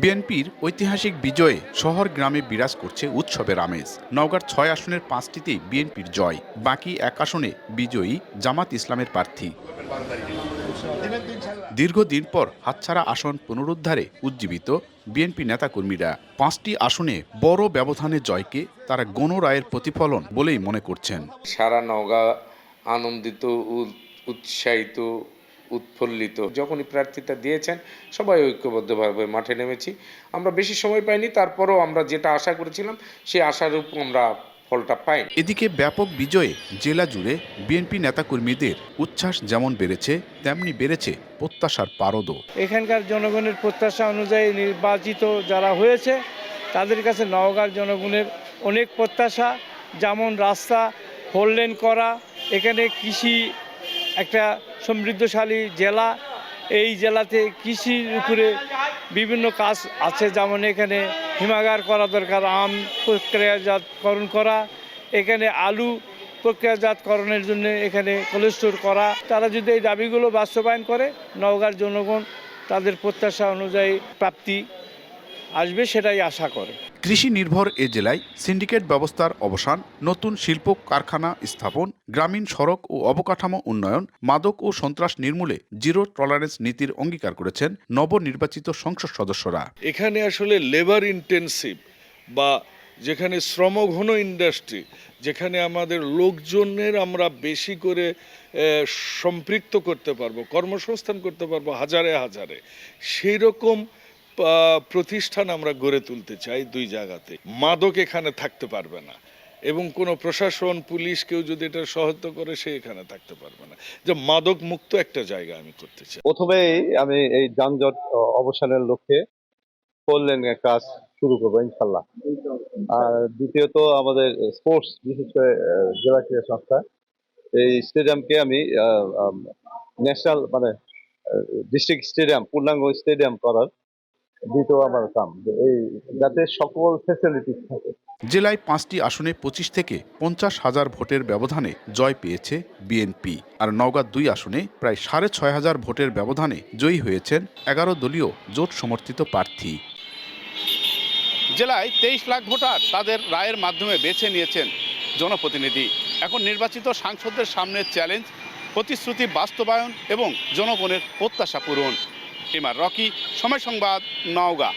বিএনপির ঐতিহাসিক বিজয়ে শহর গ্রামে বিরাজ করছে উৎসবের আমেজ। নওগাঁর ৬ আসনের ৫টিতেই বিএনপির জয়, বাকি ১ আসনে বিজয়ী জামাত ইসলামের প্রার্থী। দীর্ঘদিন পর হাতছাড়া আসন পুনরুদ্ধারে উজ্জীবিত বিএনপি নেতাকর্মীরা ৫টি আসনে বড় ব্যবধানে জয়কে তারা গণরায়ের প্রতিফলন বলেই মনে করছেন। সারা নওগাঁ আনন্দিত, উৎসাহিত, উৎফুল্লিত। যখনই প্রার্থীতা দিয়েছেন সবাই ঐক্যবদ্ধভাবে মাঠে নেমেছি। আমরা বেশি সময় পাইনি, তারপরও আমরা যেটা আশা করেছিলাম সেই আশারূপ আমরা ফলটা পাই। এদিকে ব্যাপক বিজয়ে জেলা জুড়ে বিএনপি নেতাকর্মীদের উচ্ছ্বাস যেমন বেড়েছে, তেমনি বেড়েছে প্রত্যাশার পারদও। এখানকার জনগণের প্রত্যাশা অনুযায়ী নির্বাচিত যারা হয়েছে তাদের কাছে নওগাঁর জনগণের অনেক প্রত্যাশা, যেমন রাস্তা 4 লেন করা, এখানে কৃষি একটা সমৃদ্ধশালী জেলা, এই জেলাতে কৃষির উপরে বিভিন্ন কাজ আছে, যেমন এখানে হিমাগার করা দরকার, আম প্রক্রিয়াজাতকরণ করা, এখানে আলু প্রক্রিয়াজাতকরণের জন্য এখানে কোল্ড স্টোর করা। তারা যদি এই দাবিগুলো বাস্তবায়ন করে নওগাঁর জনগণ তাদের প্রত্যাশা অনুযায়ী প্রাপ্তি আসবে সেটাই আশা করে। কৃষি নির্ভর এ জেলায় সিন্ডিকেট ব্যবস্থার অবসান, নতুন শিল্প কারখানা স্থাপন, গ্রামীণ সড়ক ও অবকাঠামো উন্নয়ন, মাদক ও সন্ত্রাস নির্মূলে জিরো টলারেন্স নীতির অঙ্গীকার করেছেন নবনির্বাচিত সংসদ সদস্যরা। এখানে আসলে লেবার ইন্টেন্সিভ বা যেখানে শ্রমঘন ইন্ডাস্ট্রি, যেখানে আমাদের লোকজনের আমরা বেশি করে সম্পৃক্ত করতে পারবো, কর্মসংস্থান করতে পারবো হাজারে হাজারে, সেই রকম প্রতিষ্ঠান আমরা গড়ে তুলতে চাই 2 জায়গাতে। মাদক এখানে থাকতে পারবে না, এবং কোনো প্রশাসন, পুলিশ কেউ যদি এটা সহায়তা করে সে এখানে থাকতে পারবে না। যে মাদক মুক্ত একটা জায়গা আমি করতে চাই। প্রথমেই আমি এই যানজট অবসানের লক্ষ্যে 4 লেনের কাজ শুরু করবো ইনশাল্লাহ। আর দ্বিতীয়ত আমাদের স্পোর্টস, বিশেষ করে জেলা ক্রীড়া সংস্থা, এই স্টেডিয়ামকে আমি ন্যাশনাল ডিস্ট্রিক্ট স্টেডিয়াম, পূর্ণাঙ্গ স্টেডিয়াম করার দ্বিতীয় আমার কাম, এই যাতে সকল ফ্যাসিলিটিস থাকে। জেলায় 5টি আসনে 25 থেকে 50,000 ভোটের ব্যবধানে জয় পেয়েছে বিএনপি। আর নওগাঁ 2 আসনে প্রায় 6,500 ভোটের ব্যবধানে জয়ী হয়েছেন 11 দলীয় জোট সমর্থিত প্রার্থী। জেলায় 23 লাখ ভোটার তাদের রায়ের মাধ্যমে বেছে নিয়েছেন জনপ্রতিনিধি। এখন নির্বাচিত সাংসদদের সামনে চ্যালেঞ্জ প্রতিশ্রুতি বাস্তবায়ন এবং জনগণের প্রত্যাশা পূরণ। এমআর রকি, সময় সংবাদ, নওগাঁ।